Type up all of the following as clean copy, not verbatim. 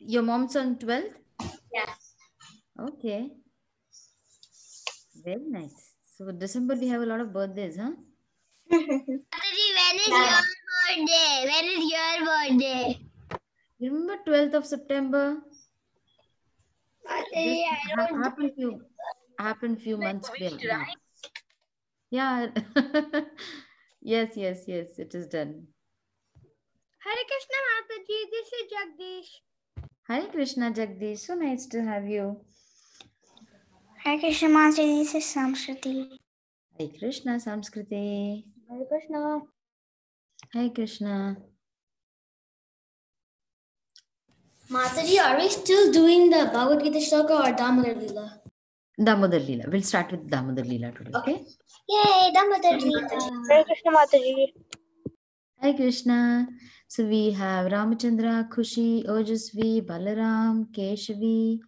Your mom's on 12th? Yes. Okay. Very nice. So December we have a lot of birthdays, huh? Mataji, when is your birthday? When is your birthday? You remember 12th of September? Mataji, Just I don't. happened few months back. Yeah. Yes, it is done. Hare Krishna Mataji, this is Jagdish. Hare Krishna Jagdish, so nice to have you. Hare Krishna Mataji, this is Samskriti. Hare Krishna Samskriti. Hare Krishna. Hare Krishna. Mataji, are we still doing the Bhagavad Gita Shloka or Damodar Leela? Damodar Leela. We'll start with Damodar Leela today, okay? Yay, Damodar Leela. Hare Krishna Mataji. Hare Krishna. So we have Ramachandra, Khushi, Ojasvi, Balaram, Keshavi,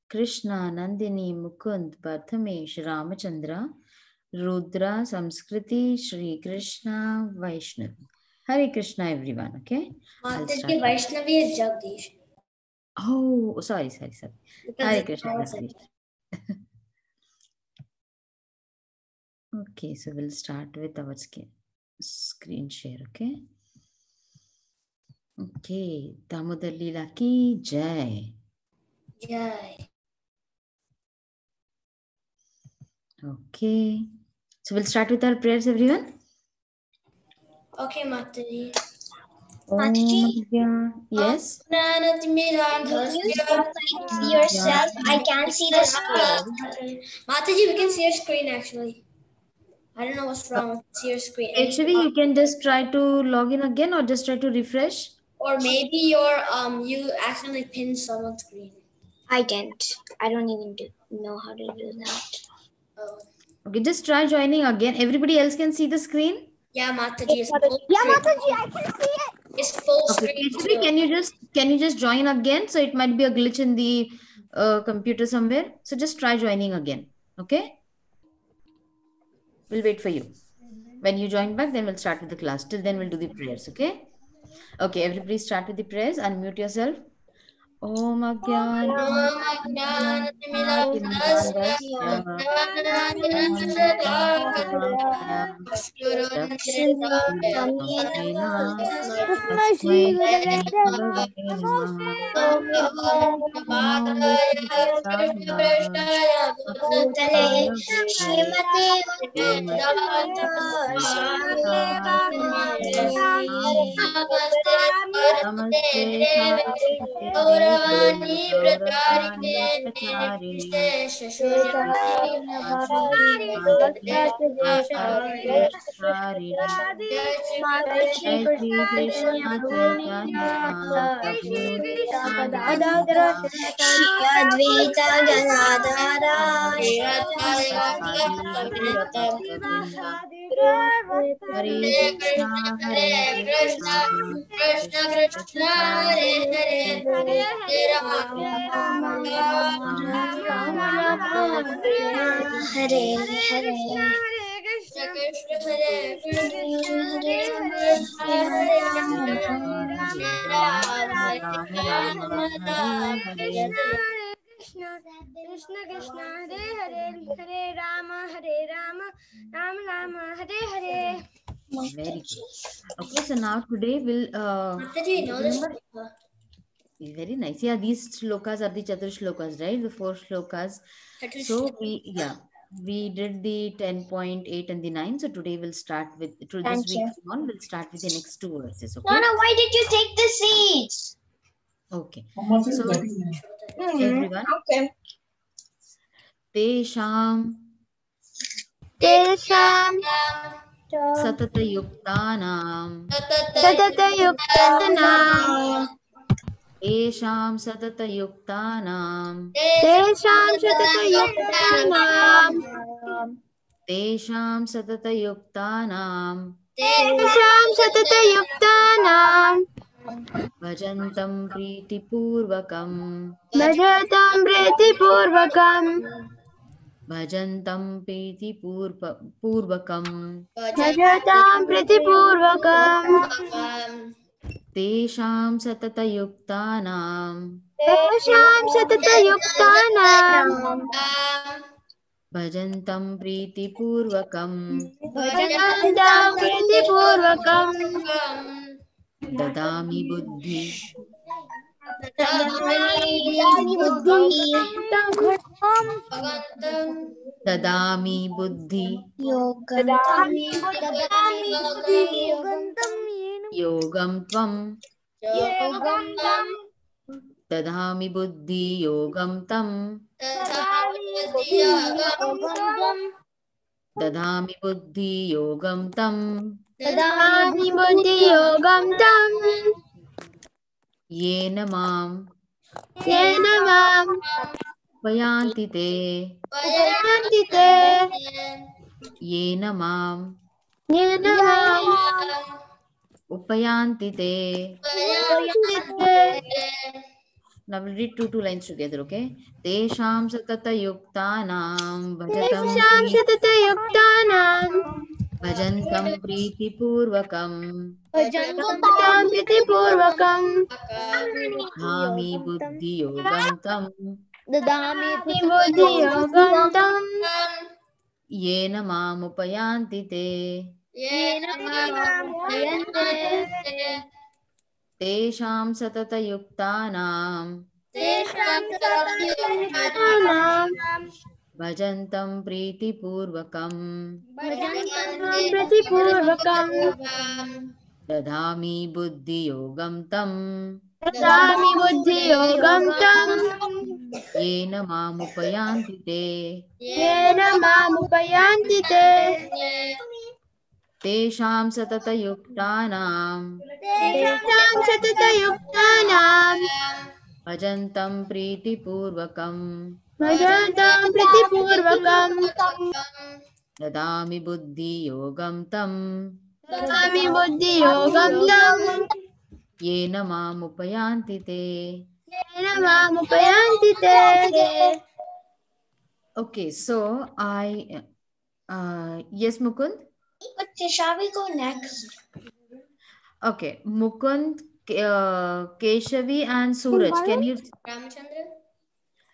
Krishna, Nandini, Mukund, Bhartamesh, Ramachandra, Rudra, Samskriti, Shri Krishna, Vaishnavi. Hare Krishna, everyone, okay? Mataji, Vaishnavi is Jagdish. Oh, sorry. Hare Krishna. Okay, so we'll start with our screen share, okay? Okay, Damodar Leela ki Jai. Jai. Okay, so we'll start with our prayers, everyone. Okay, Mataji. Mataji, yes. can you see yourself? I can't see the screen. Mataji, we can see your screen actually. I don't know what's wrong with your screen. Actually, you can just try to log in again or just try to refresh. Or maybe you accidentally pinned someone's screen. I didn't. I don't even know how to do that. Oh. Okay, just try joining again. Everybody else can see the screen? Yeah, Mataji. It's full Yeah, screen. Mataji, I can see it. It's full Okay, screen. Keshavi, Too. can you just join again? So it might be a glitch in the computer somewhere. So just try joining again. Okay? We'll wait for you. When you join back, then we'll start with the class. Till then, we'll do the prayers. Okay? Okay, everybody start with the prayers. Unmute yourself. Om Agyan. Shrimati Namaste Gaurani Gaurani Pracharine Jai Shri Krishna Chaitanya Prabhu Nityananda Advaita Ganadhara Govinda Hare Krishna Hare Krishna Krishna Krishna Hare Hare Hare Rama Hare Hare Krishna Krishna Hare Krishna Hare Hare Krishna Krishna Hare Hare Hare Rama Rama Rama Hare Hare. Very good. Okay, so now today we'll Mataji, know this? very nice. Yeah, these shlokas are the Chatur shlokas, right? The 4 shlokas. So we did the 10.8 and the 9. So today we'll start with this week on. We'll start with the next 2 verses. Okay. Nana, why did you take the seeds? Okay. So everyone. Okay. Tesham Satatayuktanam Tesham Satatayuktanam Tesham Satatayuktanam Bhajantam Pritipurvakam Bhajantam Pritipurvakam Tesham Satatayuktanam तेषां सततयुक्तानां भजन्तं प्रीतिपूर्वकम् भजन्तां प्रीतिपूर्वकं ददामि बुद्धि ददामि बुद्धि योगं त्वं ददामि बुद्धि योगं तं ददामि बुद्धि योगं तं ददामि बुद्धियोगं तं येन मां येन मां उपयान्ति ते उपयान्ति ते येन मां येन मां उपयान्ति ते. उपयान्ति ते Now we'll read two lines together, okay? Tesham satatayuktanam bhajatam तेषां सततयुक्तानां bhajantam preetipurvakam भजन्तां प्रीतिपूर्वकं dhami buddhi yogam tam ददामि बुद्धियोगं तं yena mam upayanti te. येन मां उपयान्ति ते Tesham satatayuktanam तेषां सततयुक्तानां bhajantam preetipurvakam भजन्तां प्रीतिपूर्वकं dadhami buddhi yogam tam ददामि बुद्धियोगं तं येन माम उपायांति ते. येन माम् उपयान्ति ते तेषां सततयुक्तानां तेषां सततयुक्तानां भजन्तं प्रीतिपूर्वकं भजन्तां प्रीतिपूर्वकं ददामि बुद्धियोगं तं ददामि बुद्धियोगं तं येन माम उपयान्ति ते. येन माम् उपयान्ति ते Okay, so yes, Mukund. Shall we go next? Okay, Mukund, Keshavi and Suraj. Can you? Ramachandra.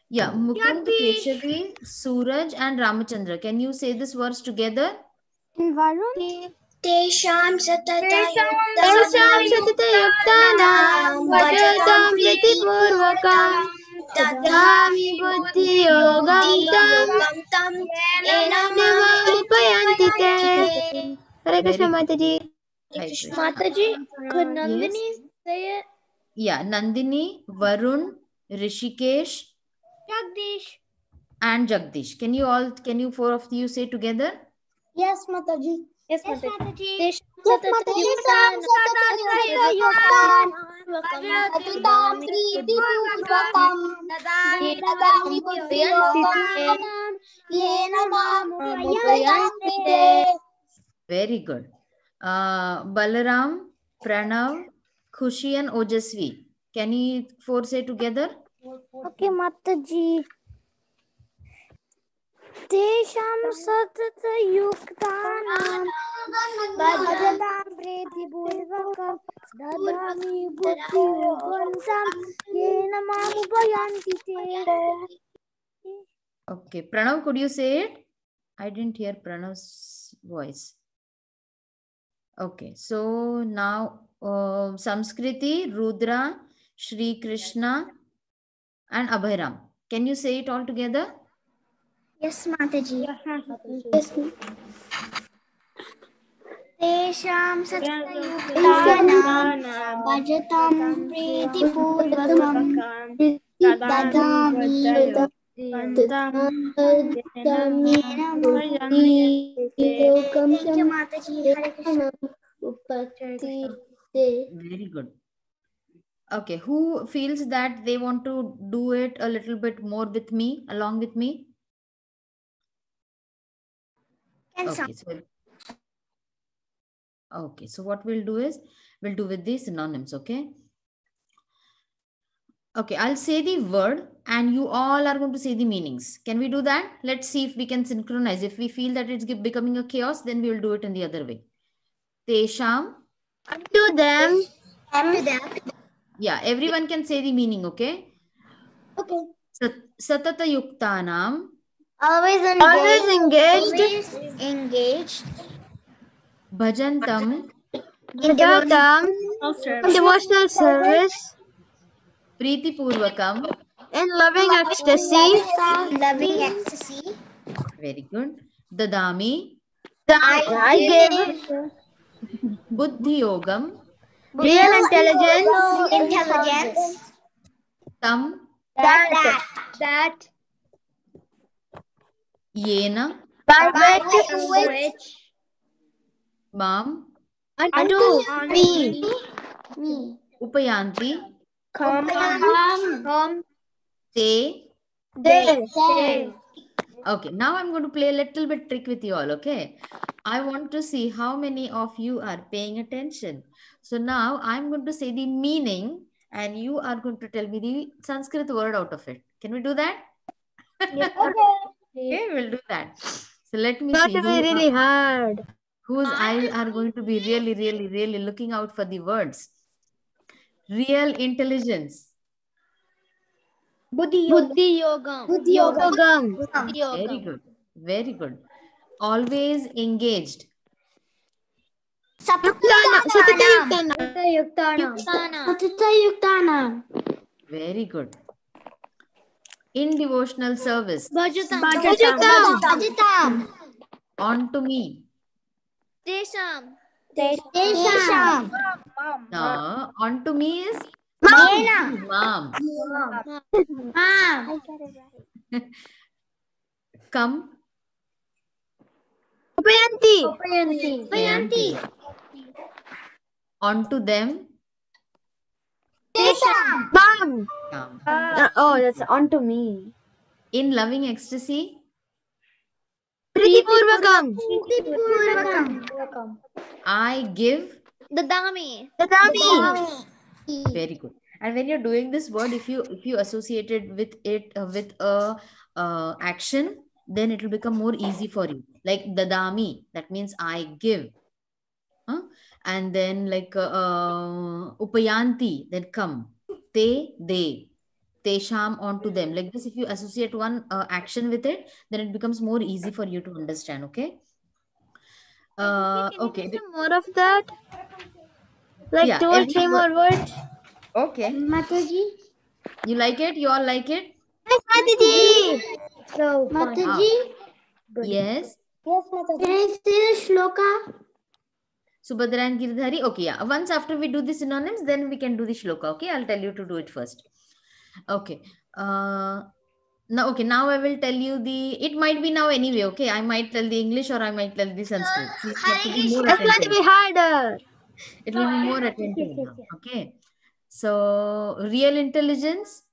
Yeah, Mukund, Keshavi, Suraj and Ramachandra. Can you say this verse together? Tesham तेषां सततयुक्तानां भजन्तां प्रीतिपूर्वकं ददामि बुद्धियोगं तं येन माम् उपयान्ति ते. Hare Krishna, Mataji. Hare Krishna. Mataji, could Nandini say it? Yeah, Nandini, Varun, Rishikesh, Jagdish. and Jagdish. Can you four of you say together? Yes, Mataji. Yes, Mataji. Very good. Balaram, Pranav, Khushi and Ojasvi. Can you four say together? Okay, Mataji. तेषां सततयुक्तानां भजतां प्रीतिपूर्वकं ददामि बुद्धियोगं तं येन माम् उपयान्ति ते. Okay, Pranav, could you say it? I didn't hear Pranav's voice. Okay, so now Samskriti, Rudra, Shri Krishna, and Abhiram. Can you say it all together? Yes, Mataji. Yes. तेषां सततयुक्तानां भजतां प्रीतिपूर्वकं ददामि Very good. Okay, who feels that they want to do it a little bit more with me, along with me? Okay, so what we'll do is, we'll do with these synonyms, okay? Okay, I'll say the word and you all are going to say the meanings. Can we do that? Let's see if we can synchronize. If we feel that it's becoming a chaos, then we will do it in the other way. Tesham. To them. Yeah, everyone can say the meaning, okay? Okay. Satatayuktanam. Always engaged. Bhajantam. Devotional service. Preetipurvakam. In loving ecstasy. Very good. Dadami. I give. Buddhi yogam. Real intelligence. Tam. That. Yena. By which. Mam. Unto me. Upayanti. Come. Te. They. Okay, now I'm going to play a little bit trick with you all, okay? I want to see how many of you are paying attention. So now I'm going to say the meaning and you are going to tell me the Sanskrit word out of it. Can we do that? Okay, we'll do that. So let me see Really hard. whose eyes are going to be really looking out for the words. Real intelligence. Buddhi yogam. Very good. Very good. Always engaged. Satitayuktana. Very good. In devotional service. Bhajatam. On to me. Tesham. No, on to me is mom. Come. Upayanti. On to them. Tesham. Come. That's onto me. In loving ecstasy. Preetipurvakam. I give. Dadami. Very good. And when you're doing this word, if you associate it with a action, then it will become more easy for you. Like dadami, that means I give. And then like upayanti, then come. They. Tesham, onto them. Like this, if you associate one action with it, then it becomes more easy for you to understand. Okay. Okay. More of that. Like Yeah, 2 or 3 more words. Okay. Mataji. You like it? You all like it? Yes, Mataji. So Mataji. Yes. Yes, Mataji. Can I say the shloka? Subhadra and Giridhari. Okay, yeah. Once after we do the synonyms, then we can do the shloka. Okay, I'll tell you to do it first. Okay. Now I will tell you it might be now anyway. Okay, I might tell the English or I might tell the Sanskrit. So you have to be more It's going to attentive. be harder. It will be more attentive now. Okay. So real intelligence.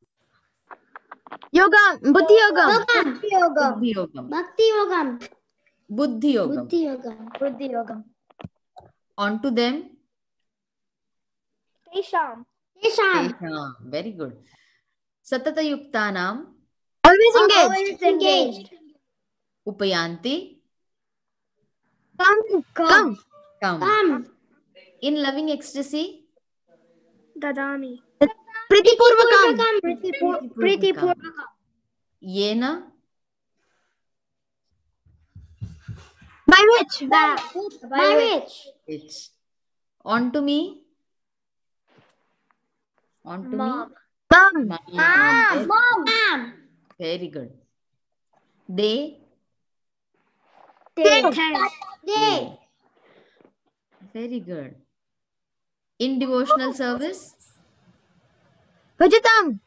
Yogam. Buddhi yogam. Buddhi yogam. On to them. Tesham. Very good. Satatayuktanam. Always engaged. Upayanti. Come. In loving ecstasy. Dadami. Preetipurvakam. Yena. By which? Which. On to me. Mom. Very good. They. Very good. In devotional service. Bhajatam.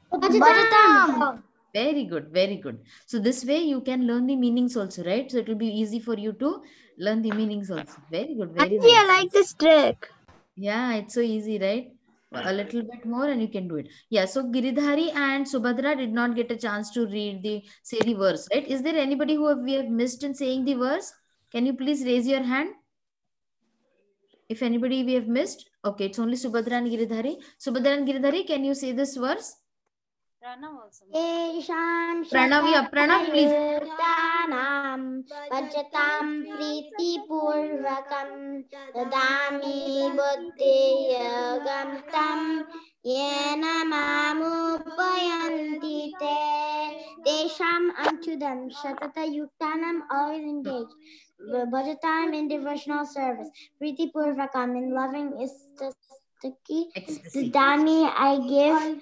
Very good. Very good. So this way you can learn the meanings also, right? So it will be easy for you to learn the meanings also. Very good. Very Actually, nice. I like this trick. Yeah, it's so easy, right? A little bit more and you can do it. Yeah, so Giridhari and Subhadra did not get a chance to say the verse, right? Is there anybody we have missed in saying the verse? Can you please raise your hand? If anybody we have missed. Okay, it's only Subhadra and Giridhari. Subhadra and Giridhari, can you say this verse? Pranav, please. Bhajatam preetipurvakam dadami buddhi yogam tam yena mamupayanti te Come unto them, Shatata Yuktanam, always engaged. Bhajatam in devotional service. Priti Purvakam in loving Ecstasy. Dani, I give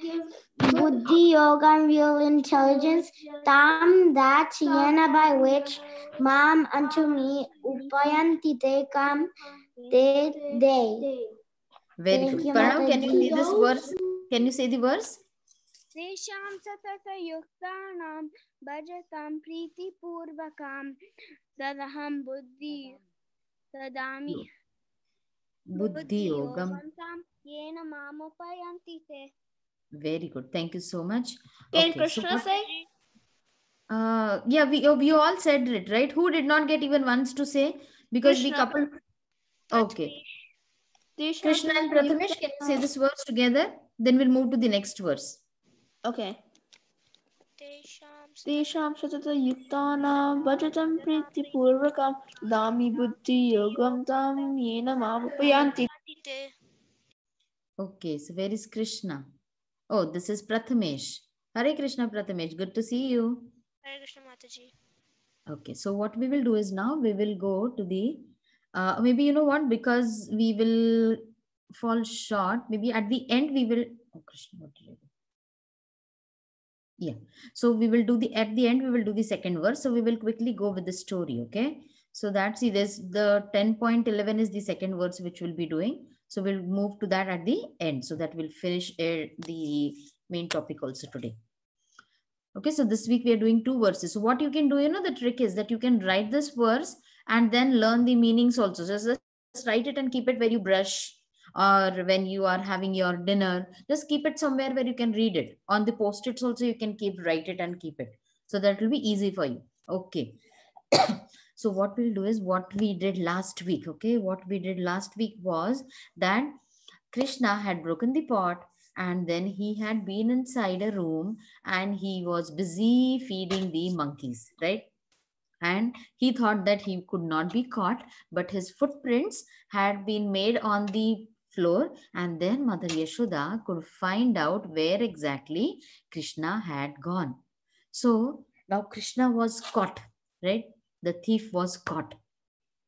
Buddhi Yogam, real intelligence. Tam, that Yena by which Mam unto me Upayanti te kam they. Very Thank good. you, Pranav, can you say Mataji. this verse? Can you say the verse? Tesham satata yuktanam bhajatam priti purvakam tadaham buddhi tadami Buddhi Yogam. yogantam yena mamupayanti te. Very good. Thank you so much. Can Okay, Krishna what- say? yeah, we all said it, right? Who did not get even once to say? Because we Krishna. couple. Okay. Krishna and Prathamesh, can you say this verse together? Then we'll move to the next verse. Okay. Tesham satata yuktana bhajatam priti purvakam dami buddhi yogam tam yena mamapayanti. Okay, so where is Krishna? Oh, this is Prathamesh. Hare Krishna, Prathamesh. Good to see you. Hare Krishna Mataji. Okay, so what we will do is now we will go to the maybe you know what, because we will fall short, maybe at the end we will. Oh Krishna, what did I do? Yeah, so we will do the at the end we will do the second verse, so we will quickly go with the story. Okay, so that's, see, there's the 10.11 is the second verse which we'll be doing, so we'll move to that at the end, so that we'll finish the main topic also today. Okay, so this week we are doing 2 verses. So what you can do, you know, the trick is that you can write this verse and then learn the meanings also. So just write it and keep it where you brush, or when you are having your dinner, just keep it somewhere where you can read it. On the post-its also you can write it and keep it. So that will be easy for you. Okay. So what we'll do is what we did last week. Okay, what we did last week was that Krishna had broken the pot, and then he had been inside a room and he was busy feeding the monkeys, right? And he thought that he could not be caught, but his footprints had been made on the floor, and then Mother Yashoda could find out where exactly Krishna had gone. So now Krishna was caught, right? The thief was caught.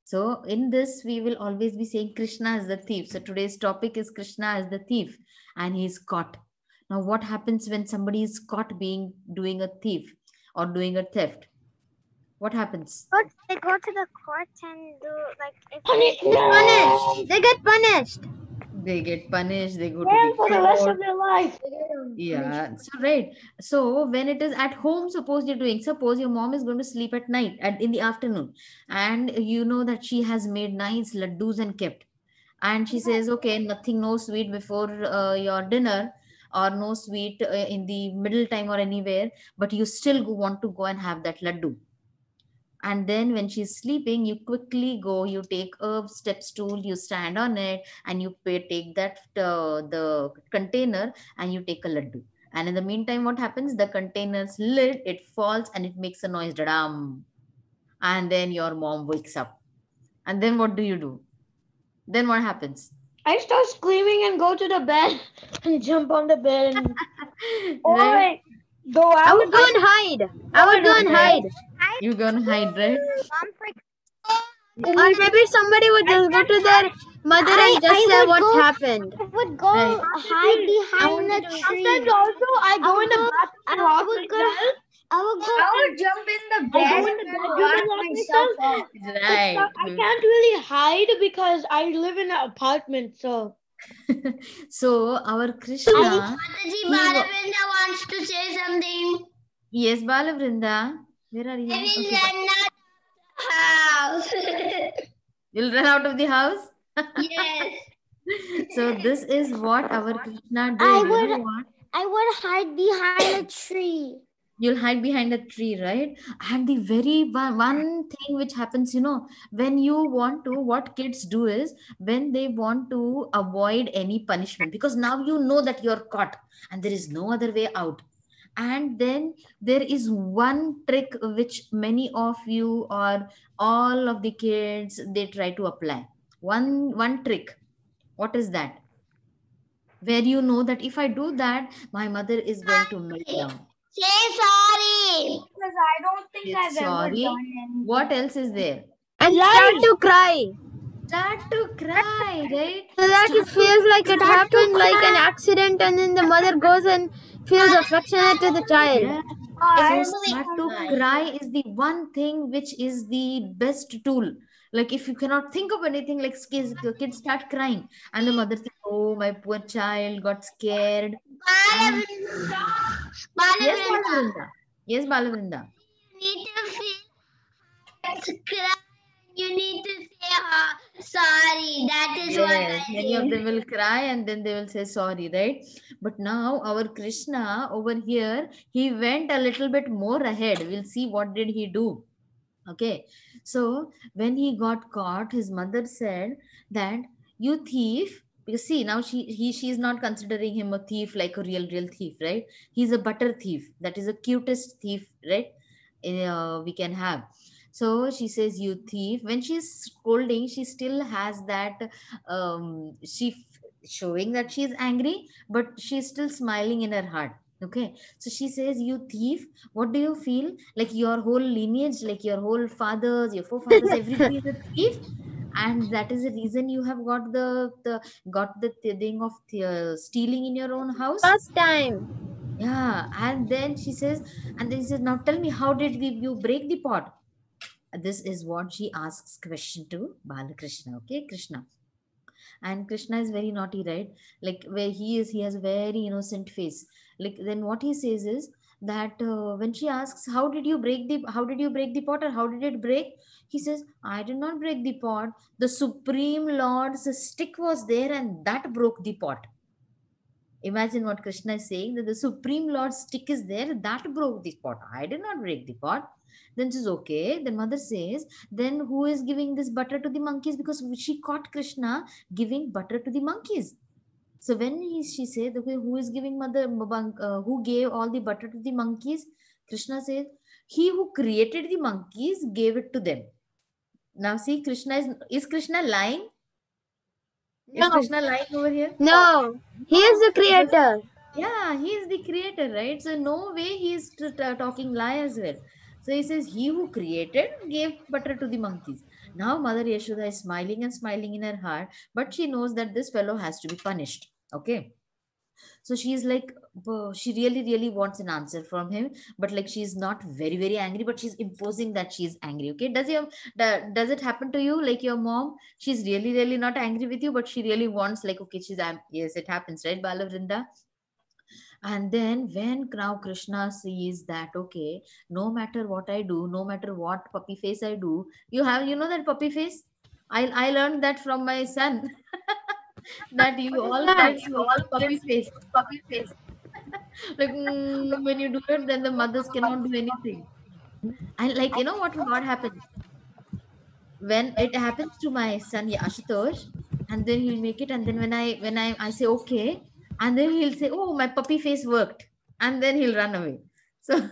So in this, we will always be saying Krishna is the thief. So today's topic is Krishna is the thief, and he's caught. Now, what happens when somebody is caught doing a thief or doing a theft? What happens? They go to the court and do like if punished. They get punished. They get punished. They go to And the for the rest court. of their life. Yeah, so right. So when it is at home, suppose your mom is going to sleep at night in the afternoon, and you know that she has made nice laddus and kept, and she says, okay, nothing, no sweet before your dinner, or no sweet in the middle time or anywhere, but you still want to go and have that laddu. And then when she's sleeping, you quickly go, you take a step stool, you stand on it, and you take that the container and you take a laddu. And in the meantime, what happens? The container's lid, it falls and it makes a noise, da-dam. And then your mom wakes up. And then what do? Then what happens? I start screaming and go to the bed and jump on the bed and Right? go out. I would go and hide. I would go and hide. You're gonna hide, right? Or maybe somebody would just go to their mother and just say what happened. I would go Right. hide behind the tree. Sometimes also I go in the bathroom and lock would go. myself. I would jump in the I bed go in the and bedroom and lock myself up. Right. I can't really hide because I live in an apartment, so. So our Krishna. Mataji, Balavrinda wants to say something. Yes, Balavrinda. Where are you? I will Okay, run out of the house. you'll run out of the house. Yes. So this is what our Krishna did. I You would- know what? I would hide behind a tree. You'll hide behind a tree, right? And the very one thing which happens, you know, when you want to, what kids do is when they want to avoid any punishment, because now you know that you're caught and there is no other way out. And then there is one trick which many of you or all of the kids, they try to apply. One trick. What is that? Where you know that if I do that, my mother is going to melt down. Say sorry. Because I don't think I've ever Sorry. done anything. What else is there? And start to cry. Start to cry, right? So that it feels like it happened like an accident, and then the mother goes and feels affectionate to the child. Yeah. So start to cry is the one thing which is the best tool. Like if you cannot think of anything, like kids start crying, and the mother says, "Oh, my poor child got scared." And yes, Balavrinda. Yes, Balavrinda. You need to feel cry. You need to say sorry. That is what Yes, I many of them will cry and then they will say sorry, right? But now our Krishna over here, he went a little bit more ahead. We'll see what did he do. Okay, so when he got caught, his mother said that you thief. Because see, now she's not considering him a thief, like a real thief, right? He's a butter thief. That is the cutest thief, right? We can have. So she says, "You thief." When she's scolding, she still has that. Showing that she's angry, but she's still smiling in her heart. Okay, so she says, "You thief, what do you feel? Like your whole lineage, like your whole fathers, your forefathers, everybody is a thief, and that is the reason you have got the thing of stealing in your own house." First time. Yeah, and then she says, "Now tell me, how did you break the pot?" This is what she asks question to Balakrishna. Okay, Krishna. And Krishna is very naughty, right? Like where he has a very innocent face. Like then what he says is that when she asks, how did you break the pot, or how did it break? He says, "I did not break the pot. The Supreme Lord's stick was there and that broke the pot." Imagine what Krishna is saying, that the Supreme Lord's stick is there, that broke the pot. I did not break the pot. Then says, okay. Then mother says, then who is giving this butter to the monkeys? Because she caught Krishna giving butter to the monkeys. So when she said, okay, who is giving who gave all the butter to the monkeys? Krishna says, he who created the monkeys gave it to them. Now see, Krishna is Krishna lying? Is Krishna lying over here? No, he is the creator. Yeah, he is the creator, right? So no way he is talking lie as well. So he says, he who created gave butter to the monkeys. Now Mother Yashoda is smiling and smiling in her heart, but she knows that this fellow has to be punished. Okay. So she's like, she really wants an answer from him, but like she's not very angry, but she's imposing that she's angry. Okay, does it happen to you, like your mom? She's really not angry with you, but she really wants, like, okay, yes, it happens, right, Balavrinda? And then when now Krishna sees that, okay, no matter what I do, no matter what puppy face I do, you know that puppy face? I learned that from my son. That you all puppy face. Like when you do it, then the mothers cannot do anything. And like, you know what happens? When it happens to my son Ashutosh, and then he'll make it, and then when I say okay, and then he'll say, "Oh, my puppy face worked," and then he'll run away. So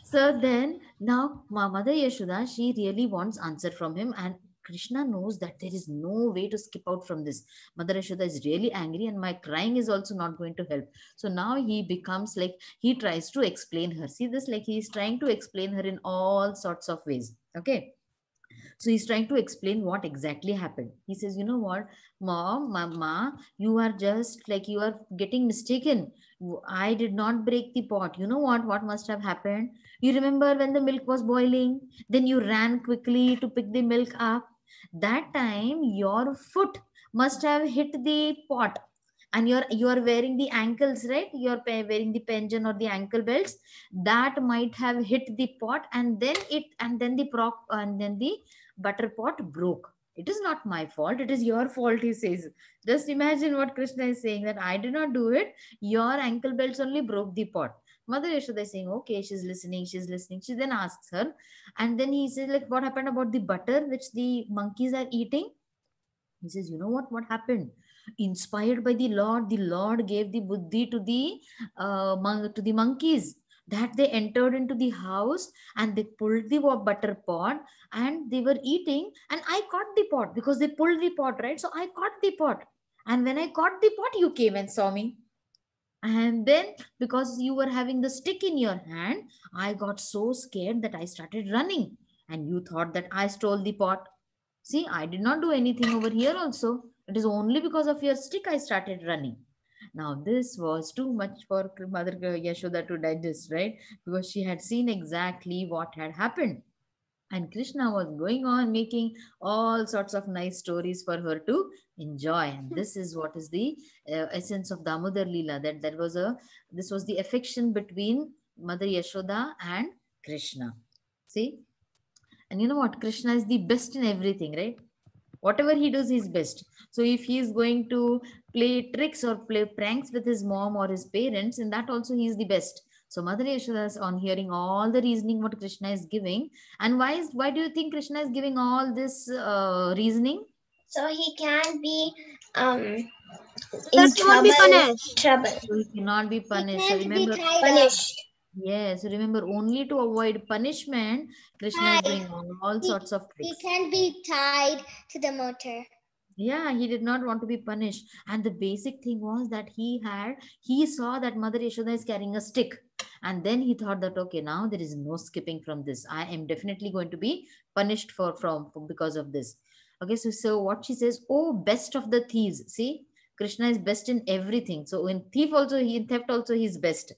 so then now Mother Yashoda, she really wants answer from him, and Krishna knows that there is no way to skip out from this. Mother Yashoda is really angry, and my crying is also not going to help. So now he becomes like, he tries to explain her. See this, like he's trying to explain her in all sorts of ways. Okay. So he's trying to explain what exactly happened. He says, you know what, Mom, Mama, you are just like, you are getting mistaken. I did not break the pot. You know what must have happened? You remember when the milk was boiling, then you ran quickly to pick the milk up. That time your foot must have hit the pot, and you are wearing the ankles, right? You're wearing the pension or the ankle belts. That might have hit the pot, and then the butter pot broke. It is not my fault, it is your fault, he says. Just imagine what Krishna is saying, that I did not do it, your ankle belts only broke the pot. Mother Yashoda is saying, okay, she's listening. She then asks her, and then he says, like, what happened about the butter which the monkeys are eating? He says, you know what happened? Inspired by the Lord gave the buddhi to the monkeys, that they entered into the house and they pulled the butter pot and they were eating, and I caught the pot because they pulled the pot, right? So I caught the pot, and when I caught the pot, you came and saw me. And then because you were having the stick in your hand, I got so scared that I started running. And you thought that I stole the pot. See, I did not do anything over here also. It is only because of your stick I started running. Now, this was too much for Mother Yashoda to digest, right? Because she had seen exactly what had happened. And Krishna was going on making all sorts of nice stories for her to enjoy. And this is what is the essence of Damodar Leela. This was the affection between Mother Yashoda and Krishna. See, and you know what? Krishna is the best in everything, right? Whatever he does, he's best. So if he is going to play tricks or play pranks with his mom or his parents, in that also he is the best. So Mother Yashoda is on hearing all the reasoning what Krishna is giving. And why do you think Krishna is giving all this reasoning? So he can't be in trouble. So he cannot be punished. So He can't be remember, punished. yes, remember, only to avoid punishment, Krishna is doing all sorts of He tricks. can't be tied to the motor. Yeah, he did not want to be punished. And the basic thing was that he saw that Mother Yashoda is carrying a stick. And then he thought that, okay, now there is no skipping from this. I am definitely going to be punished because of this. Okay, so what she says, oh, best of the thieves. See, Krishna is best in everything. So in theft also, he is best.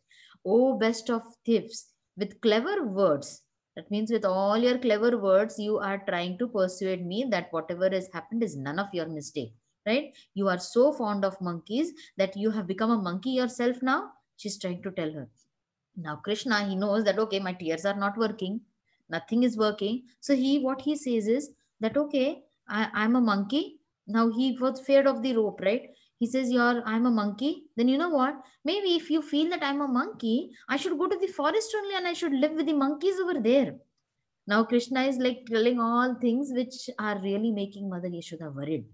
Oh, best of thieves with clever words. That means with all your clever words, you are trying to persuade me that whatever has happened is none of your mistake, right? You are so fond of monkeys that you have become a monkey yourself now. She's trying to tell her. Now Krishna, he knows that, okay, my tears are not working. Nothing is working. So what he says is that, okay, I'm a monkey. Now he was afraid of the rope, right? He says, I'm a monkey. Then you know what? Maybe if you feel that I'm a monkey, I should go to the forest only and I should live with the monkeys over there. Now Krishna is like telling all things which are really making Mother Yashoda worried.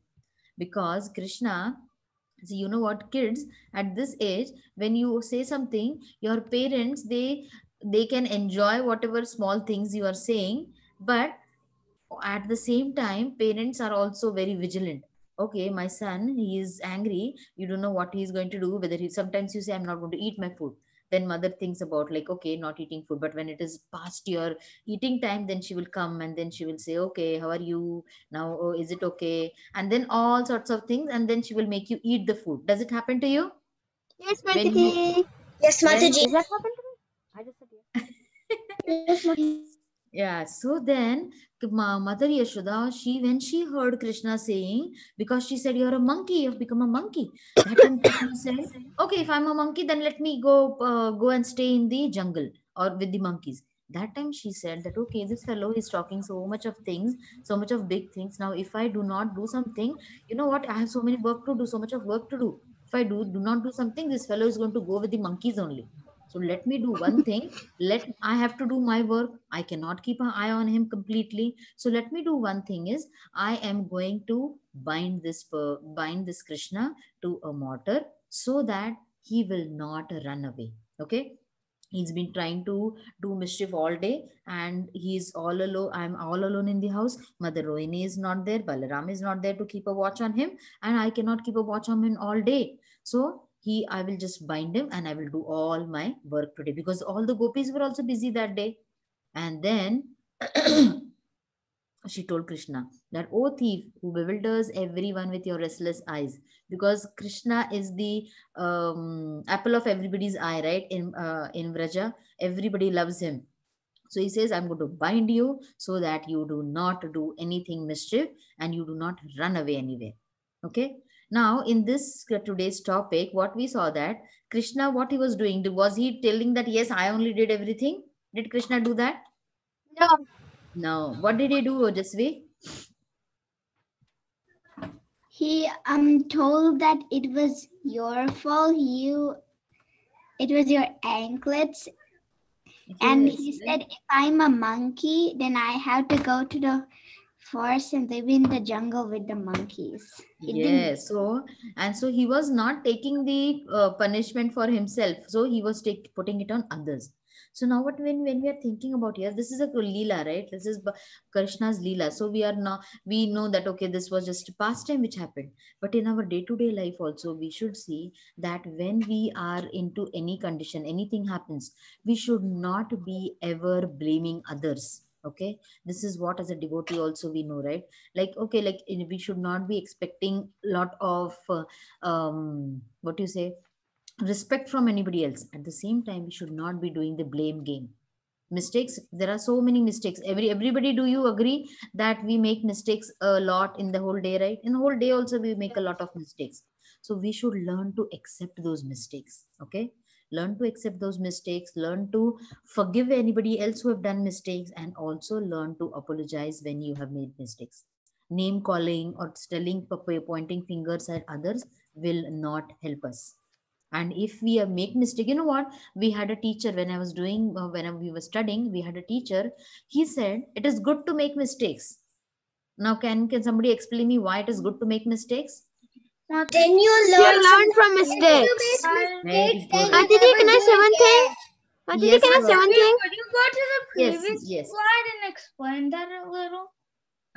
Because Krishna, so you know what, kids at this age, when you say something, your parents, they can enjoy whatever small things you are saying, but at the same time parents are also very vigilant. Okay, my son, he is angry, you don't know what he is going to do, whether he, sometimes you say I'm not going to eat my food, then mother thinks about like, okay, not eating food, but when it is past your eating time, then she will come and then she will say, okay, how are you now, oh, is it okay, and then all sorts of things, and then she will make you eat the food. Does it happen to you? Yes, When you, Mataji. Yes, Mataji. Does that happen to me? I just said yes. Yes, Mataji. yeah, so then Mother Yashoda, when she heard Krishna saying, because she said, you're a monkey, you've become a monkey. That time Krishna said, okay, if I'm a monkey, then let me go and stay in the jungle or with the monkeys. That time she said that, okay, this fellow is talking so much of things, so much of big things. Now, if I do not do something, you know what? I have so many work to do, so much of work to do. If I do not do something, this fellow is going to go with the monkeys only. So let me do one thing. I have to do my work. I cannot keep an eye on him completely. So let me do one thing is, I am going to bind this Krishna to a mortar so that he will not run away. Okay. He's been trying to do mischief all day and he's all alone. I'm all alone in the house. Mother Rohini is not there. Balaram is not there to keep a watch on him. And I cannot keep a watch on him all day. So I will just bind him and I will do all my work today, because all the gopis were also busy that day. And then she told Krishna that, oh thief, who bewilders everyone with your restless eyes. Because Krishna is the apple of everybody's eye, right? In Vraja, everybody loves him. So he says, I'm going to bind you so that you do not do anything mischief and you do not run away anywhere. Okay. Now, in this today's topic, what we saw that Krishna, what he was doing, was he telling that, yes, I only did everything? Did Krishna do that? No. No. What did he do, Ojasvi? He told that it was your fault. It was your anklets. Yes. And he said, if I'm a monkey, then I have to go to the forest and live in the jungle with the monkeys. Yes. So he was not taking the punishment for himself. So he was putting it on others. So now what when we are thinking about here, this is a Leela, right? This is Krishna's Leela. So we know that okay, this was just a pastime which happened. But in our day-to-day life also, we should see that when we are into any condition, anything happens, we should not be ever blaming others. Okay, this is what as a devotee also we know, right? Like okay, like we should not be expecting lot of what you say, respect from anybody else. At the same time, we should not be doing the blame game. Mistakes, there are so many mistakes. Everybody, do you agree that we make mistakes a lot in the whole day, right? In the whole day also we make a lot of mistakes. So we should learn to accept those mistakes. Okay, learn to accept those mistakes, learn to forgive anybody else who have done mistakes, and also learn to apologize when you have made mistakes. Name calling or telling, pointing fingers at others will not help us. And if we make mistake, you know what, we had a teacher when I was doing when we were studying, we had a teacher. He said it is good to make mistakes. Now can somebody explain me why it is good to make mistakes? Then you learn from mistakes. Very good. Mataji, can I say one thing? Mataji, Yes, can I say one thing? Could you go to the Yes, previous yes. slide and explain that a little?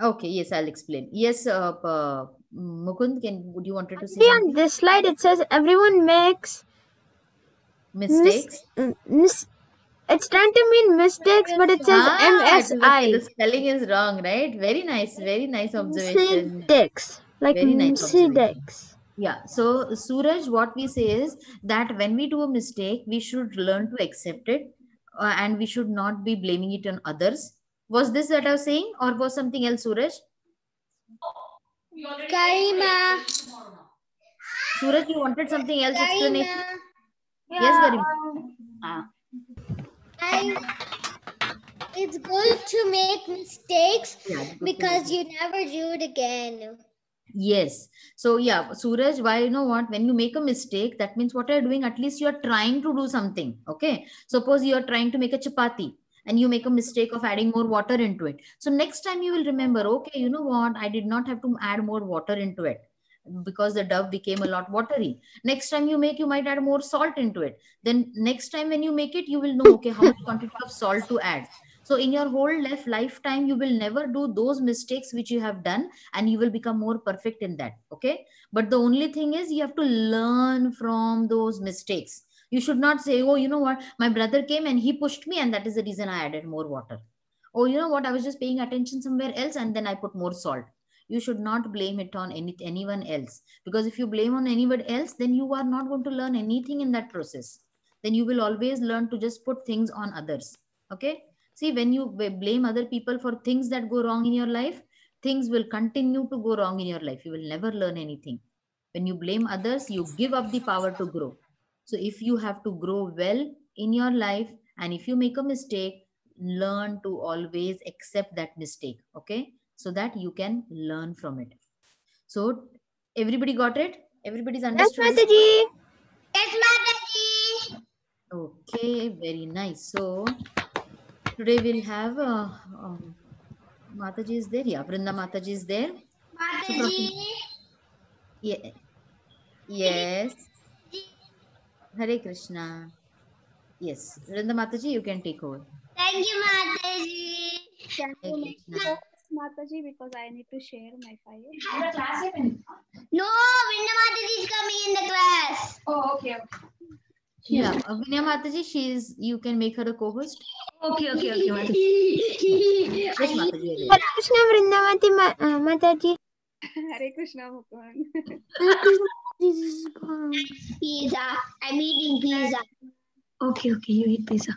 Okay, yes, I'll explain. Yes, Mukund, would you wanted to say See, on something? this slide it says everyone makes Mistakes. it's trying to mean mistakes, but it says MSI. The spelling is wrong, right? Very nice observation. Mistakes. Like Very nice observation. mistakes. Yeah. So, Suraj, what we say is that when we do a mistake, we should learn to accept it, and we should not be blaming it on others. Was this that I was saying, or was something else, Suraj? Karima. Suraj, you wanted something else explanation? Yes, Garima. It's good to make mistakes Yeah, because you never do it again. Yes. So yeah, Suraj, why, you know what, when you make a mistake, that means what you're doing, at least you're trying to do something. Okay. Suppose you're trying to make a chapati and you make a mistake of adding more water into it. So next time you will remember, okay, you know what, I did not have to add more water into it because the dough became a lot watery. Next time you make, you might add more salt into it. Then next time when you make it, you will know, okay, how much quantity of salt to add. So in your whole lifetime, you will never do those mistakes which you have done, and you will become more perfect in that. Okay. But the only thing is you have to learn from those mistakes. You should not say, oh, you know what, my brother came and he pushed me, and that is the reason I added more water. Oh, you know what, I was just paying attention somewhere else and then I put more salt. You should not blame it on anyone else, because if you blame on anyone else, then you are not going to learn anything in that process. Then you will always learn to just put things on others. Okay. See, when you blame other people for things that go wrong in your life, things will continue to go wrong in your life. You will never learn anything. When you blame others, you give up the power to grow. So if you have to grow well in your life, and if you make a mistake, learn to always accept that mistake. Okay. So that you can learn from it. So everybody got it? Everybody's understood? Yes, Mataji. Yes, Mataji. Okay, very nice. So today we'll have Mataji is there. Yeah, Vrinda Mataji is there. Mataji. Yeah. Yes. Hare Krishna. Yes, Vrinda Mataji, you can take over. Thank you, Mataji. Can Hare you make Krishna. Mataji, because I need to share my file. No, Vinna Mataji is coming in the class. Oh, okay. Yeah, Vinaya Mataji, you can make her a co-host. Okay, Mataji. Yes, Mataji. Hare Krishna Vrindavati Mataji. Hare Krishna Mukund. Pizza. I'm eating pizza. Okay, you eat pizza.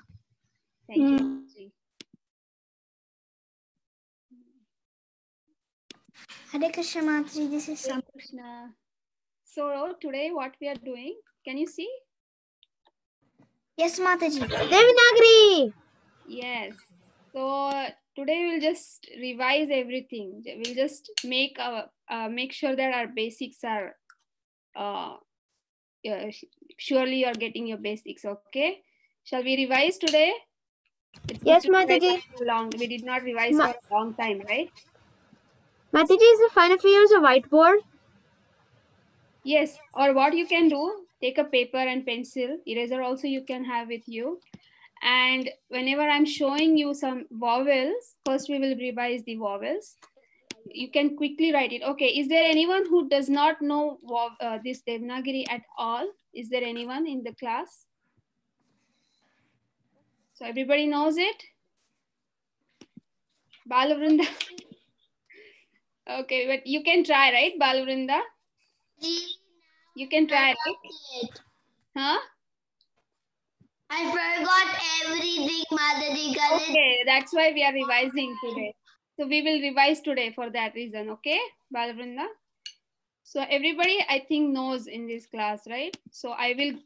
Thank you, Mataji. Hare Krishna Mataji, this is Hare Krishna. So today what we are doing, can you see? Yes, Mataji. Devanagari. Yes. So today we'll just revise everything. We'll just make sure that our basics are surely you're getting your basics. Okay. Shall we revise today? Yes, Mataji. We did not revise for a long time, right? Mataji, is it fine if we use a whiteboard? Yes. Or what you can do, take a paper and pencil, eraser also you can have with you, And whenever I'm showing you some vowels, first we will revise the vowels. You can quickly write it. Okay, is there anyone who does not know this Devanagari at all? Is there anyone in the class? So everybody knows it? Balavrinda? Okay, but you can try, right, Balavrinda? You can try, right? Huh? I forgot everything, Mataji. Okay, that's why we are revising today. So we will revise today for that reason, okay, Balavrinda? So everybody, I think, knows in this class, right? So I will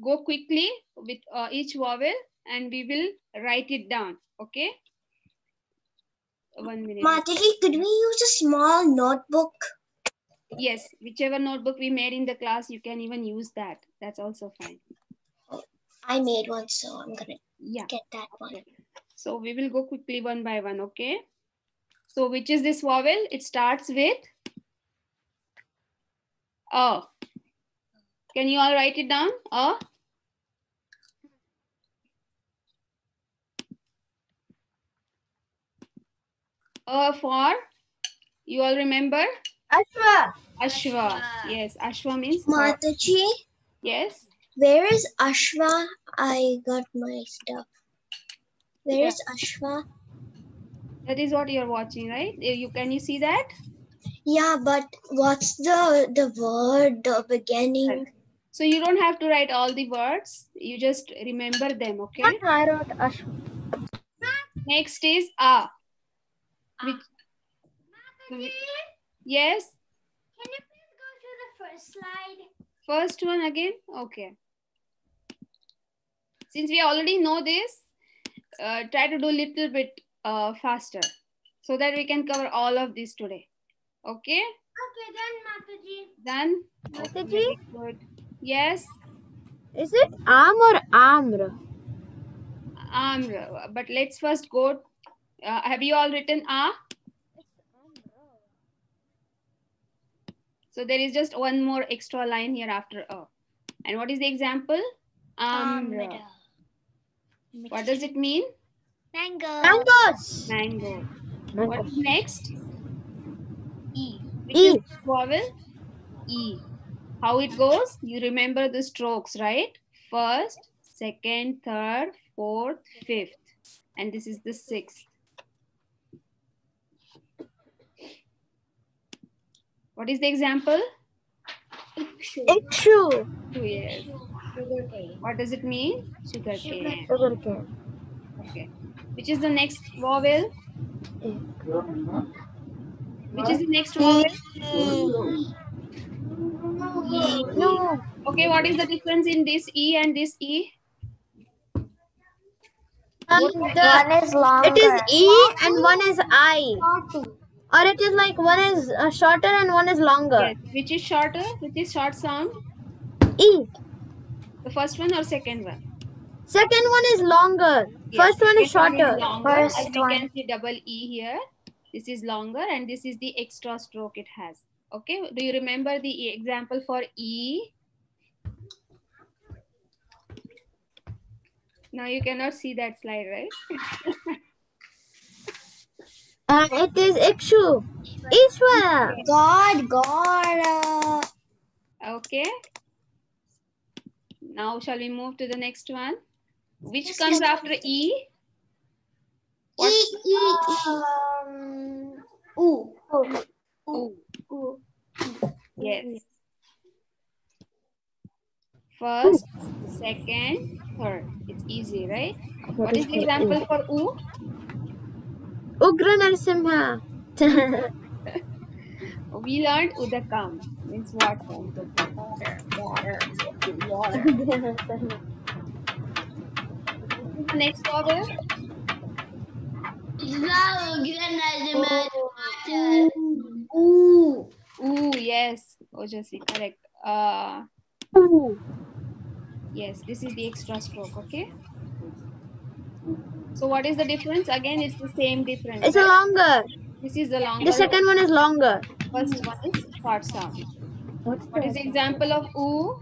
go quickly with each vowel and we will write it down, okay? 1 minute. Mataji, could we use a small notebook? Yes, whichever notebook we made in the class, you can even use that. That's also fine. I made one, so I'm gonna get that one. Okay. So we will go quickly one by one, okay? So which is this vowel? It starts with A. Can you all write it down? A. A for, you all remember? Ashwa. Ashwa. Yes, Ashwa means Mataji, yes. where is Ashwa? I got my stuff. Where is Ashwa? That is what you're watching, right? Can you see that? Yeah, but what's the word, the beginning? So you don't have to write all the words. You just remember them, okay? I wrote Ashwa. Next is A. Yes? Can you please go to the first slide? First one again? Okay. Since we already know this, try to do a little bit faster so that we can cover all of this today. Okay? Okay, then Mataji. Done? Mataji? Okay, good. Yes? Is it Am or Amr? Amr. But let's first go. Have you all written A? So there is just one more extra line here after A. And what is the example? Amr. What does it mean? Mango. Mangoes. Mango. What is next? E. Which E. is vowel? E. How it goes? You remember the strokes, right? First, second, third, fourth, fifth. And this is the sixth. What is the example? Ikshu. Yes. What does it mean? Sugar cane. Sugarcane. Okay. Which is the next vowel? Which is the next vowel? No. Okay, what is the difference in this E and this E? One is longer. It is E and one is I. Or it is like one is shorter and one is longer. Yes. Which is shorter? Which is short sound? E. The first one or second one? Second one is longer. Yes, First one is second shorter. longer. First As we one. can see double E here. This is longer and this is the extra stroke it has. Okay, do you remember the example for E? Now you cannot see that slide, right? It is Ikshu. Ishwara. God. Okay. Now shall we move to the next one? Which comes after E? What? Ooh. Ooh. Yes. First, second, third. It's easy, right? What is the example for U? Ugra Narasimha. We learned Udakam. Means water. Next vowel? Ooh. Ooh, yes. Ojasi, correct. Ooh. Yes, this is the extra stroke, okay? So what is the difference? Again, it's the same difference. It's a longer. This is the longer. The second one is longer. First one is short sound. What is the example of oo?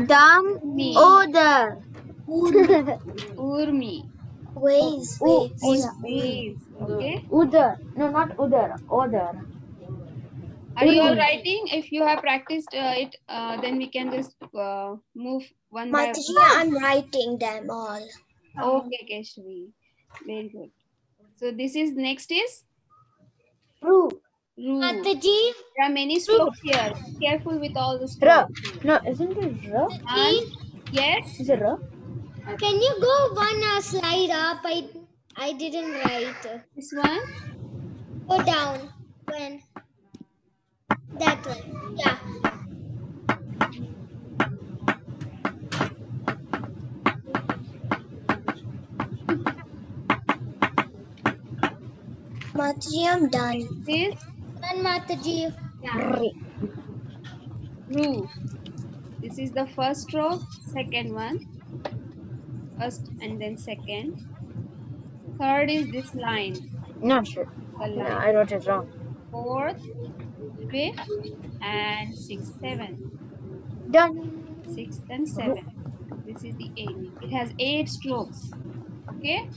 Damodar. Urmi. Ways. Ways. Okay. Udar. No, not Udar. Odar. Are you all writing? If you have practiced it, then we can just move one by Mataji, I'm writing them all. one. Okay, Keshri. Very good. So this is next is Ru. Ru. Mataji, There are many strokes here. Be careful with all the Ra. strokes. No, isn't it Ra? And yes. Is it Ra? can you go one slide up? I didn't write. This one. Go down. When? That one. Yeah. Mataji, I'm done. This Done, Mataji. Ru. This is the first stroke. Second one. First and then second. Third is this line. Not sure. The No, line. I wrote it wrong. Fourth, fifth, and sixth, seventh. Done. Sixth and seventh. This is the 8. It has 8 strokes. Okay.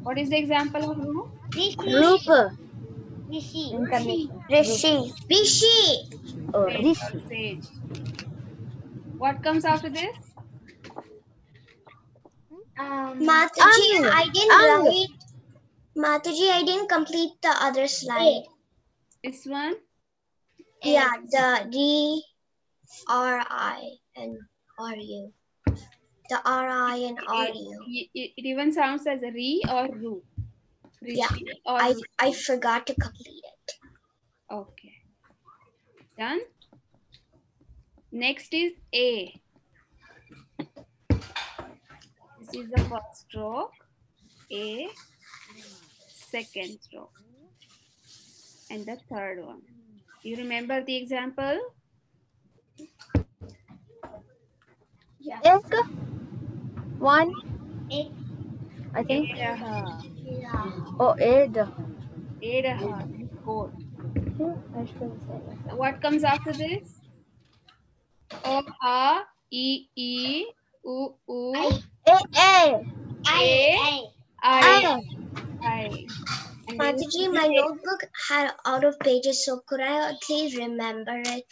What is the example of Ru? Rupa. Rishi. Rishi. Rishi. Oh, Sage. Rishi. Sage. What comes after this? Mataji, Ang. I didn't Ang. write. Mataji, I didn't complete the other slide. This one. Yeah, the D, R, I, and R, U. The R, I, and R, U. It even sounds as a Re or Ru. Rishi Yeah, or I Ru. forgot to complete it. Okay. Done. Next is A. This is the first stroke. A. Second stroke. And the third one. You remember the example? Ek. One. Ek. I think. Edaha. Oh, Ed. Edaha. Goat. I should say that. What comes after this? O, A, E, U, U, A. I. I. And then Mataji, my notebook had out of pages, so could I please remember it?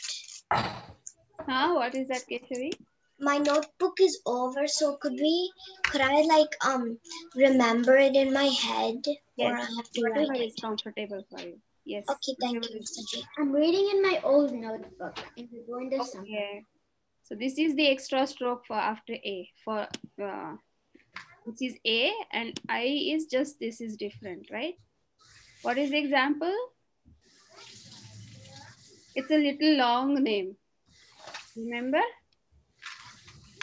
Huh? What is that, Keshavi? My notebook is over, so could I like remember it in my head, or I Yes. have to Whatever write is it? comfortable for you. Yes. Okay, thank Whatever you, is- Mr. J. I'm reading in my old notebook. If you go in the summer. Okay. So this is the extra stroke for after A. For this is A and I is just this is different, right? What is the example? It's a little long name. Remember?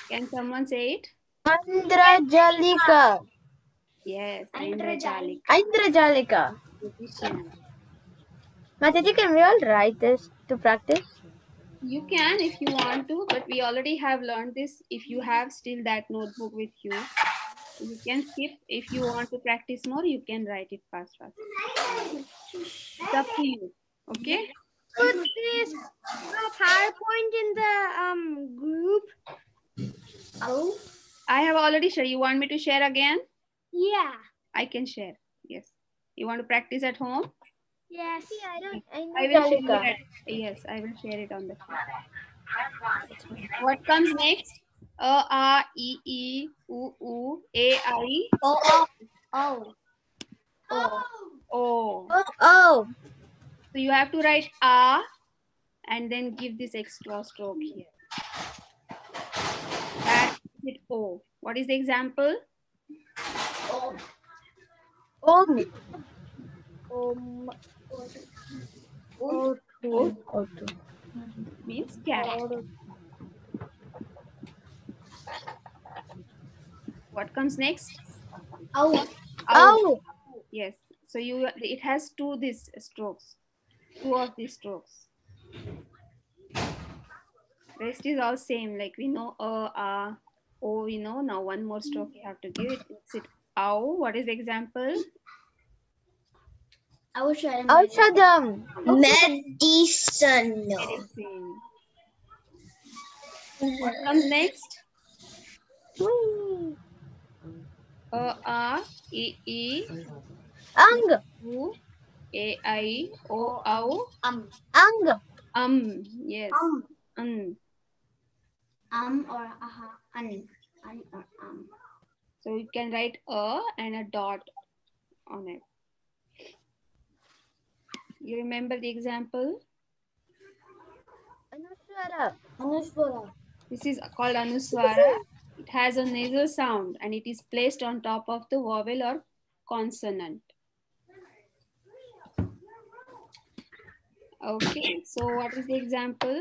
Can someone say it? Indrajalika. Yes. Indrajalika. Indrajalika. Mataji, can we all write this to practice? You can if you want to, but we already have learned this. If you have still that notebook with you, you can skip. If you want to practice more, you can write it fast. It's up to you. Okay? Put this PowerPoint in the group. Oh, I have already shared. You want me to share again? Yeah. I can share. Yes. You want to practice at home? Yeah. See, I I will share it. Yes, I will share it on the phone. What comes next? A, E, U, A, I, oh. O. Oh. So you have to write A and then give this extra stroke here. That is O. What is the example? Om. Means cat. What comes next? Oh, Oh. Yes. So it has two these strokes. Two of these strokes. Rest is all same. Like we know O, we know. Now one more stroke you have to give it. It's it. Ow. What is the example? I will try to Aushadam. medicine. Medicine. What comes next? A, I, Ang. U, A, I, O, Au, Ang. Yes. Or aha. An or So you can write a and a dot on it. You remember the example? Anuswara. This is called Anuswara. It has a nasal sound and it is placed on top of the vowel or consonant. Okay, so what is the example?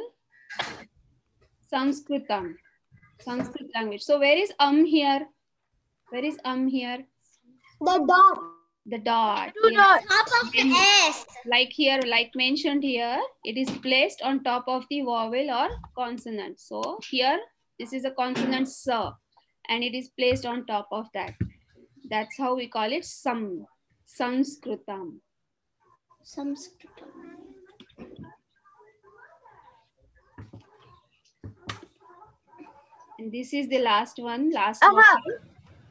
Sanskritam. Sanskrit language. So where is here? Where is here? The dot. The dot. Two dots. Top of the S. Like here, like mentioned here, it is placed on top of the vowel or consonant. So here, this is a consonant sa, and it is placed on top of that. That's how we call it Sanskritam. Sanskritam. And this is the last one, Aha. vowel.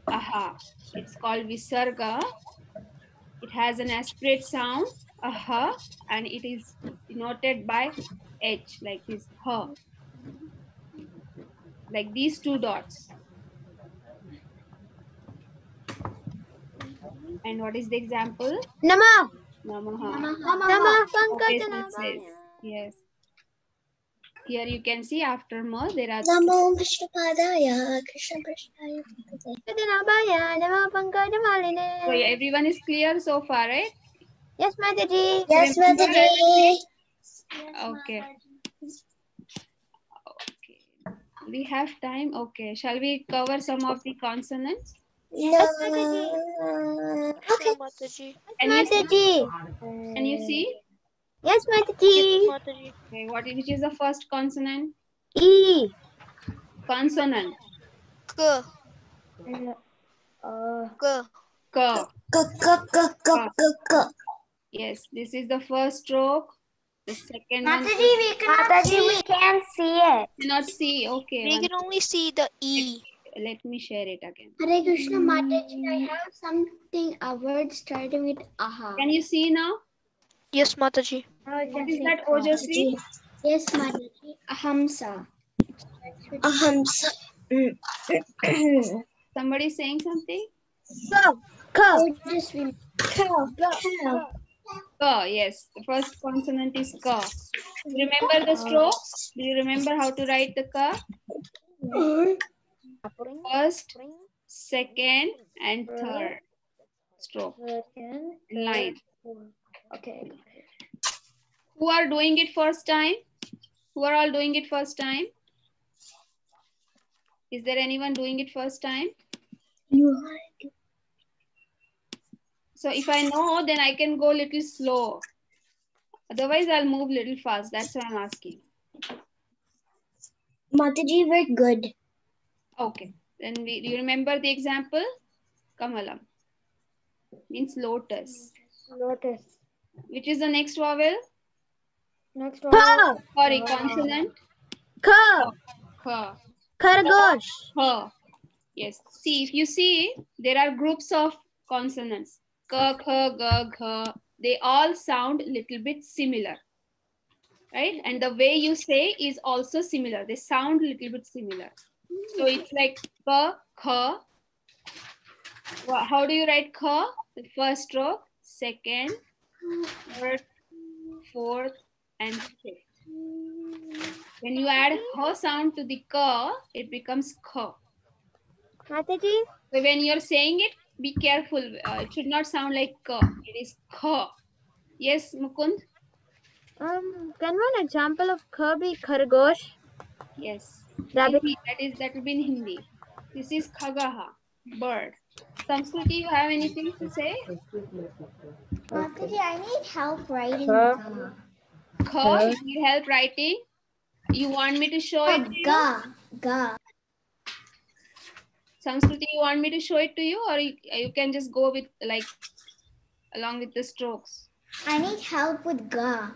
Aha. It's called Visarga. It has an aspirate sound, aha, and it is denoted by H, like this, ha. Like these two dots. And what is the example? Nama. Namaha. Nama. Okay, Pankaj so it says, yes. Here you can see after ma there are Namo Vishnupadaya Krishna Krishnaya. Nama Pankaj Maline. so everyone is clear so far, right? Yes, Mataji. Yes, Remember Mataji. Okay. Okay. We have time. Okay. Shall we cover some of the consonants? No. Okay. Mataji. Can you see? Mataji. Can you see? Yes, Mataji. Mataji. Okay. Which is the first consonant? E. Consonant. K. K. Ka. K. Yes. This is the first stroke. The second one. Mataji, we can't see it. Cannot see. Okay. We can only see the E. Let me share it again. Hare Krishna Mataji, I have something, a word starting with aha. Can you see now? Yes, Mataji. What is that, Ojasvi? Yes, Mataji. Ahamsa. Somebody saying something? Ka. Just we Ka, yes. The first consonant is ka. Remember the strokes? Do you remember how to write the ka? First, second, and third stroke. Line. Okay. Who are doing it first time? Who are all doing it first time? Is there anyone doing it first time? So if I know, then I can go a little slow. Otherwise, I'll move a little fast. That's why I'm asking. Mataji, we're good. Okay. Then do you remember the example? Kamalam. Means lotus. Lotus. Which is the next vowel? Next one. Ka. Sorry, consonant. Ka. Ka. Khargosh. Ha. Yes. See, if you see, there are groups of consonants. Ka, kha, ga, gha. They all sound a little bit similar. Right? And the way you say is also similar. They sound a little bit similar. So it's like ka, kha. How do you write kha? The first stroke, second, third, fourth, and fifth. When you add ha sound to the ka, it becomes kha. Mataji. So when you're saying it, be careful. It should not sound like ka. It is kha. Yes, Mukund? Can one example of ka be Khargosh? Yes. Rabbit. Hindi, that will be in Hindi. This is khagaha, bird. Samskriti, you have anything to say? Mataji, I need help writing. Kha, you need help writing? You want me to show it to you? Ga. Samskriti, you want me to show it to you, or you can just go with like along with the strokes? I need help with ga.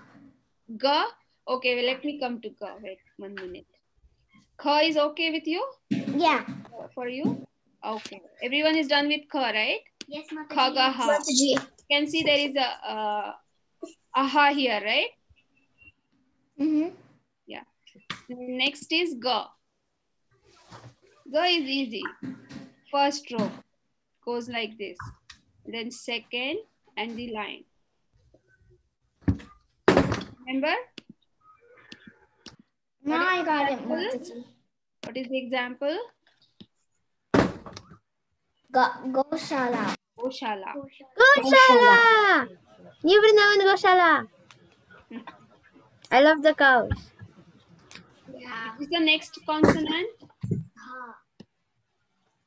Ga? Okay, well, let me come to ga. Wait 1 minute. Kha is okay with you? Yeah. For you? Okay. Everyone is done with kha, right? Yes, Mataji. Khagaha. Mataji. You can see there is a aha here, right? Mm-hmm. Yeah. Next is ga. Ga is easy. First row goes like this. Then second and the line. Remember? Now What is I got it, example? Mataji. What is the example? Goshala. Goshala. Goshala. You will know in Goshala. I love the cows. Yeah. What is the next consonant?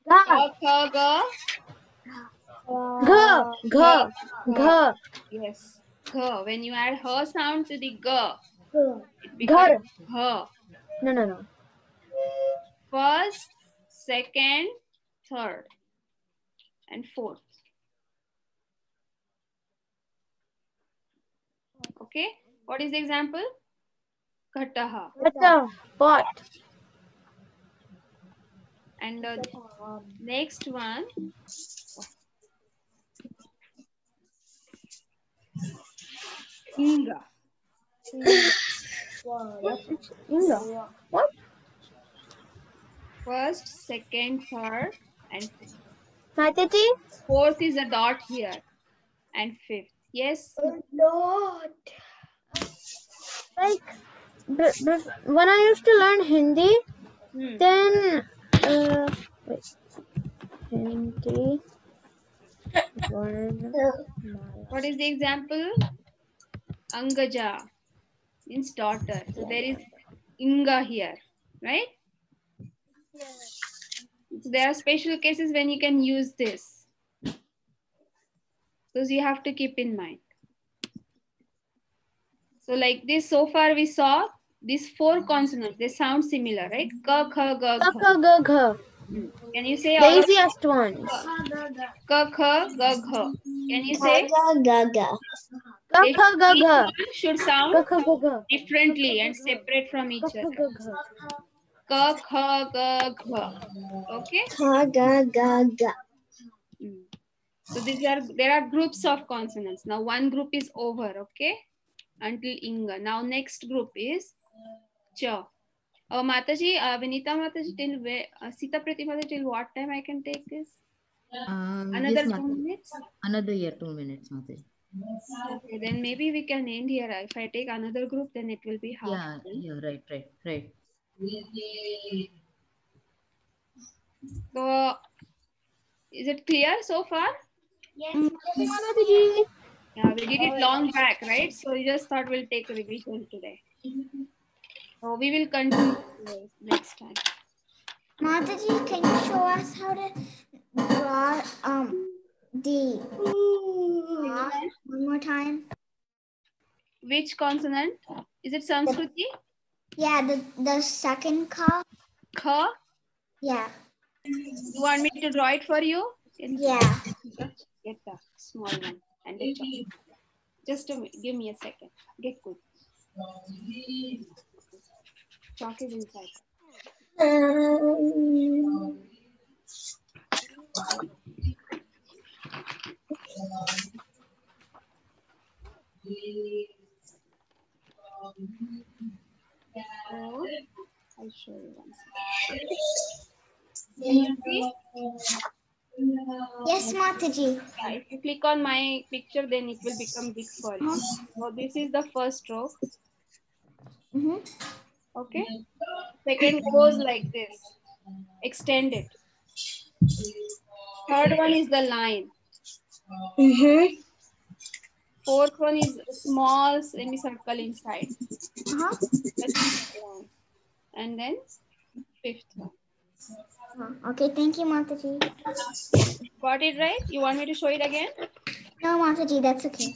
Ga. Ka, kha, ga. Ga. Ga. Ga. Yes. Ga. When you add her sound to the ga, it Ghar. becomes ha. No. First, second, third, and fourth. Okay. What is the example? Kataha. Gata. Pot. And the next one. Inga. Inga. What? First, second, third, and fifth. Mataji? Fourth is a dot here. And fifth. Yes. Like, when I used to learn Hindi, then, wait. Hindi. What is the example? Angaja means daughter. So there is Inga here, right? So there are special cases when you can use this. Those you have to keep in mind. So like this, so far we saw these 4 consonants. They sound similar, right? Ka, kha, ga, Ka, gha. kha, ga, gha. Can you say The all of easiest ones. ka, kha, ga, gha? Can you say? Gaga. Ka, They kha, ga, each gha. one should Ka, sound kha, ga, gha. differently and separate from each Ka, kha, other. ga, gha. Ka, kha, ga, gha. Okay? Gaga. So there are groups of consonants. Now one group is over, okay? Until Inga. Now next group is Cha. Mataji, Vinita Mataji, till where, Sita Prati Mataji, till what time I can take this? Another Yes, 2 minutes? Another 2 minutes, Mataji. Okay, then maybe we can end here. If I take another group, then it will be half. Yeah, right. So, is it clear so far? Yes, Mataji. Yeah, we did it long back, right? So we just thought we'll take a revision today. So we will continue next time. Mataji, can you show us how to draw the one more time? Which consonant? Is it Sanskriti? Yeah, the second ka. Kha? Yeah. You want me to draw it for you? Yeah. Get the small one and the chalk. Just give me a second. Get good. Chalk is inside. So, I'll show you one second. Can you see? Yes, Mataji. Yeah, if you click on my picture, then it will become big for you. So this is the first row. Okay. Second goes like this. Extend it. Third one is the line. Fourth one is a small semicircle inside. And then fifth one. Okay, thank you, Mataji. Got it right? You want me to show it again? No, Mataji, that's okay.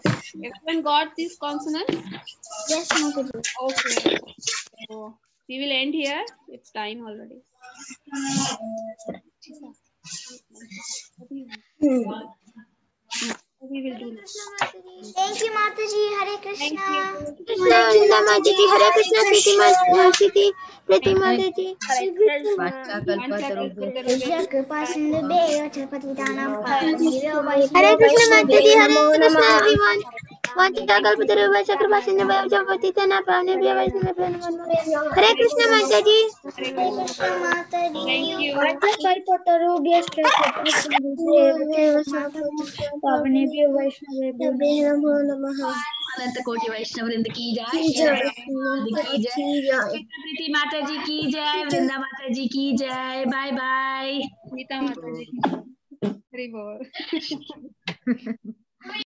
Everyone got these consonants? Yes, Mataji. Okay. So we will end here. It's time already. we will do now. Thank you, Mataji. Hare Krishna. Krishna Vrinda Mataji, Hare Krishna, Siti Priti Mataji. Kripa Sindhu Dev Chapatitanam Pavanivyo Hare Krishna Mataji, Hare Krishna everyone. Vanchita Kalpatarubhasha Kripa Sindhu Dev Chapatitanam Pavanivyo Vaishnava Namo. Hare Krishna Mataji. Hare Krishna Mataji. Thank you. Kalpatarubhasha Kripa Sindhu Dev Pavanivyo Vaishnava Namo Namaha. अनंत कोटि वैष्णव वृंद की जय, प्रीति माता जी की जय, वृंदा माता जी की जय। Bye bye. गीता माता जी हरि बोल।